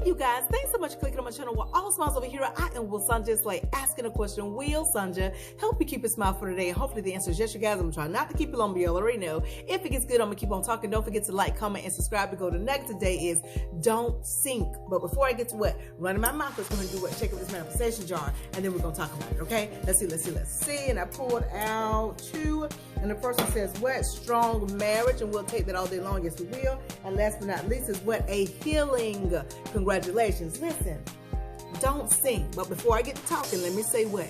Hey you guys, thanks so much for clicking on my channel. We're all smiles over here. I am Will Sanja, just like asking a question. Will Sanja help you keep a smile for today? And hopefully the answer is yes, you guys. I'm trying not to keep you long, but you already know. If it gets good, I'm gonna keep on talking. Don't forget to like, comment, and subscribe. To go to next today is don't sink. But before I get to what running my mouth, let's go ahead and do what? Check out this manifestation jar, and then we're gonna talk about it. Okay? Let's see. And I pulled out two. And the first one says, what? Strong marriage. And we'll take that all day long. Yes, we will. And last but not least is what? A healing. Congratulations. Listen, don't sink. But before I get to talking, let me say what?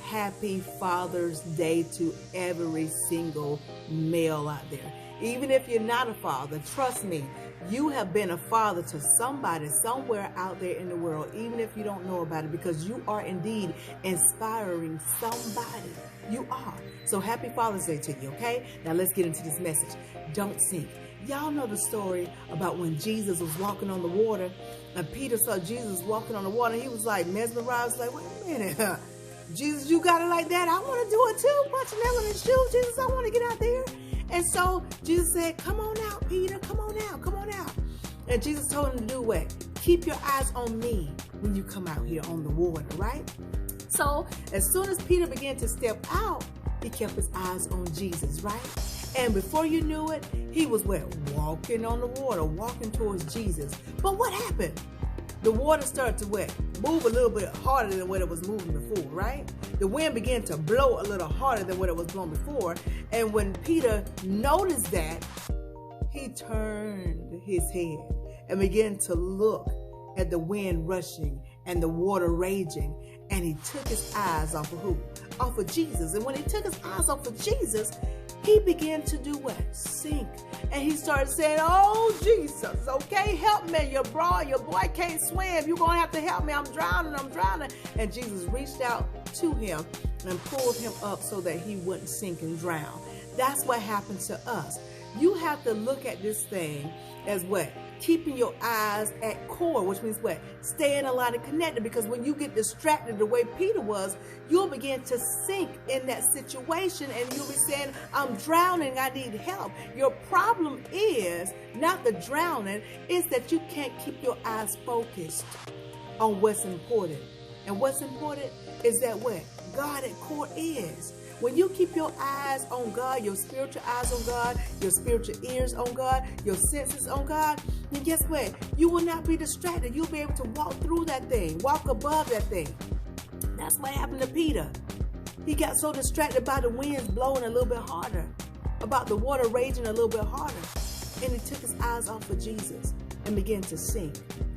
Happy Father's Day to every single male out there. Even if you're not a father, trust me, you have been a father to somebody somewhere out there in the world, even if you don't know about it, because you are indeed inspiring somebody. You are. So happy Father's Day to you, okay? Now let's get into this message. Don't sink. Y'all know the story about when Jesus was walking on the water, and Peter saw Jesus walking on the water, and he was like mesmerized, like, wait a minute, Jesus, you got it like that? I want to do it too. Punch a nail in his shoe. Jesus, I want to get out there. And so Jesus said, come on out, Peter. Come on out. Come on out. And Jesus told him to do what? Keep your eyes on me when you come out here on the water, right? So as soon as Peter began to step out, he kept his eyes on Jesus, right? And before you knew it, he was what? Walking on the water, walking towards Jesus. But what happened? The water started to what? Move a little bit harder than what it was moving before, right? The wind began to blow a little harder than what it was blowing before. And when Peter noticed that, he turned his head and began to look at the wind rushing and the water raging. And he took his eyes off of who? Off of Jesus. And when he took his eyes off of Jesus, he began to do what? Sink. And he started saying, oh, Jesus, okay, help me. Your boy can't swim. You're going to have to help me. I'm drowning. And Jesus reached out to him and pulled him up so that he wouldn't sink and drown. That's what happened to us. You have to look at this thing as what? Keeping your eyes at core, which means what? Staying aligned and connected, because when you get distracted the way Peter was, you'll begin to sink in that situation and you'll be saying, I'm drowning, I need help. Your problem is not the drowning, it's that you can't keep your eyes focused on what's important. And what's important is that what? God at core is. When you keep your eyes on God, your spiritual eyes on God, your spiritual ears on God, your senses on God, then guess what? You will not be distracted. You'll be able to walk through that thing, walk above that thing. That's what happened to Peter. He got so distracted by the winds blowing a little bit harder, about the water raging a little bit harder, and he took his eyes off of Jesus and began to sink.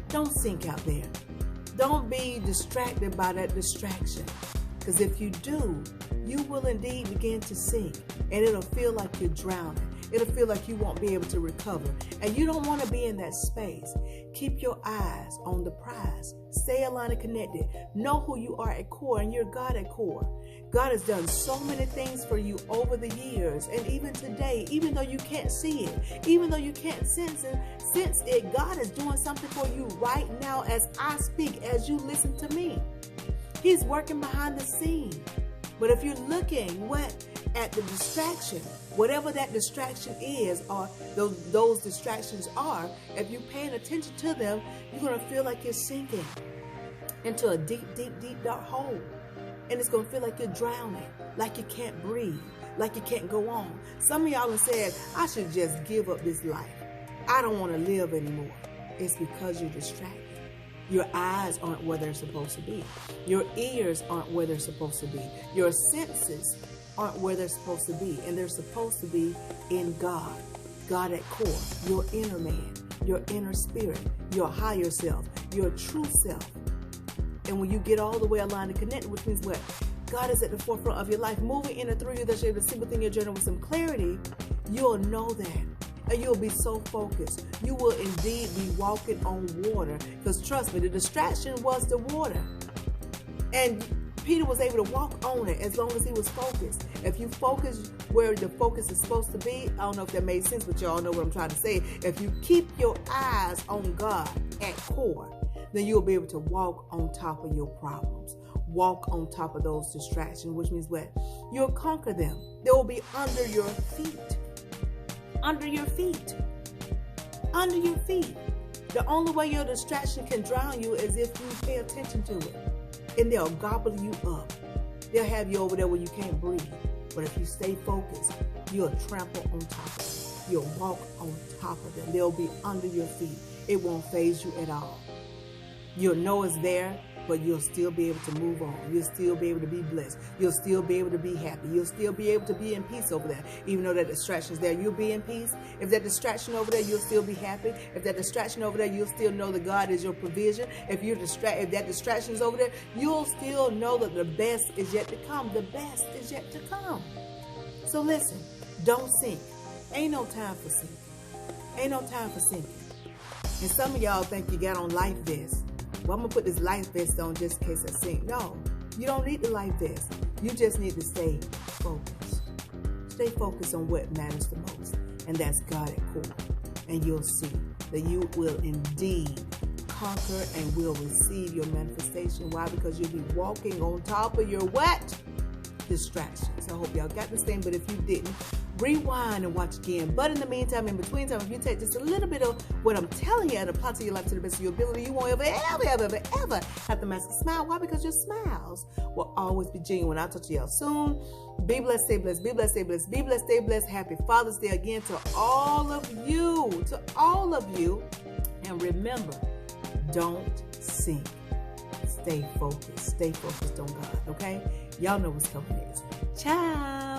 Don't sink out there. Don't be distracted by that distraction, because if you do, you will indeed begin to sink, and it'll feel like you're drowning. It'll feel like you won't be able to recover, and you don't want to be in that space. Keep your eyes on the prize. Stay aligned and connected. Know who you are at core, and you're God at core. God has done so many things for you over the years, and even today, even though you can't see it, even though you can't sense it, God is doing something for you right now as I speak, as you listen to me. He's working behind the scene. But if you're looking at the distraction, whatever that distraction is, or those distractions are, if you're paying attention to them, you're going to feel like you're sinking into a deep, dark hole. And it's going to feel like you're drowning, like you can't breathe, like you can't go on. Some of y'all have said, I should just give up this life. I don't want to live anymore. It's because you're distracted. Your eyes aren't where they're supposed to be. Your ears aren't where they're supposed to be. Your senses aren't where they're supposed to be. And they're supposed to be in God. God at core. Your inner man. Your inner spirit. Your higher self. Your true self. And when you get all the way aligned and connected, which means what? God is at the forefront of your life, moving in and through you, that you're able to see within your journey with some clarity, you'll know that. And you'll be so focused. You will indeed be walking on water. Because trust me, the distraction was the water. And Peter was able to walk on it as long as he was focused. If you focus where the focus is supposed to be, I don't know if that made sense, but y'all know what I'm trying to say. If you keep your eyes on God at core, then you'll be able to walk on top of your problems. Walk on top of those distractions, which means what? You'll conquer them. They will be under your feet. Under your feet. Under your feet. The only way your distraction can drown you is if you pay attention to it. And they'll gobble you up. They'll have you over there where you can't breathe. But if you stay focused, you'll trample on top of them. You'll walk on top of them. They'll be under your feet. It won't faze you at all. You'll know it's there, but you'll still be able to move on. You'll still be able to be blessed. You'll still be able to be happy. You'll still be able to be in peace over there. Even though that distraction's there, you'll be in peace. If that distraction over there, you'll still be happy. If that distraction over there, you'll still know that God is your provision. If that distraction is over there, you'll still know that the best is yet to come. The best is yet to come. So listen, don't sink. Ain't no time for sinking. Ain't no time for sinking. And some of y'all think you got on life vests. Well, I'm going to put this life vest on just in case I sink. No, you don't need the life vest. You just need to stay focused. Stay focused on what matters the most. And that's God at core. And you'll see that you will indeed conquer and will receive your manifestation. Why? Because you'll be walking on top of your what? Distractions. I hope y'all got this thing, but if you didn't, rewind and watch again. But in the meantime, in between time, if you take just a little bit of what I'm telling you and apply to your life to the best of your ability, you won't ever have to mask a smile. Why? Because your smiles will always be genuine. I'll talk to y'all soon. Be blessed, stay blessed, be blessed, stay blessed, be blessed, stay blessed. Happy Father's Day again to all of you. To all of you. And remember, don't sink. Stay focused. Stay focused on God, okay? Y'all know what's coming next. Ciao.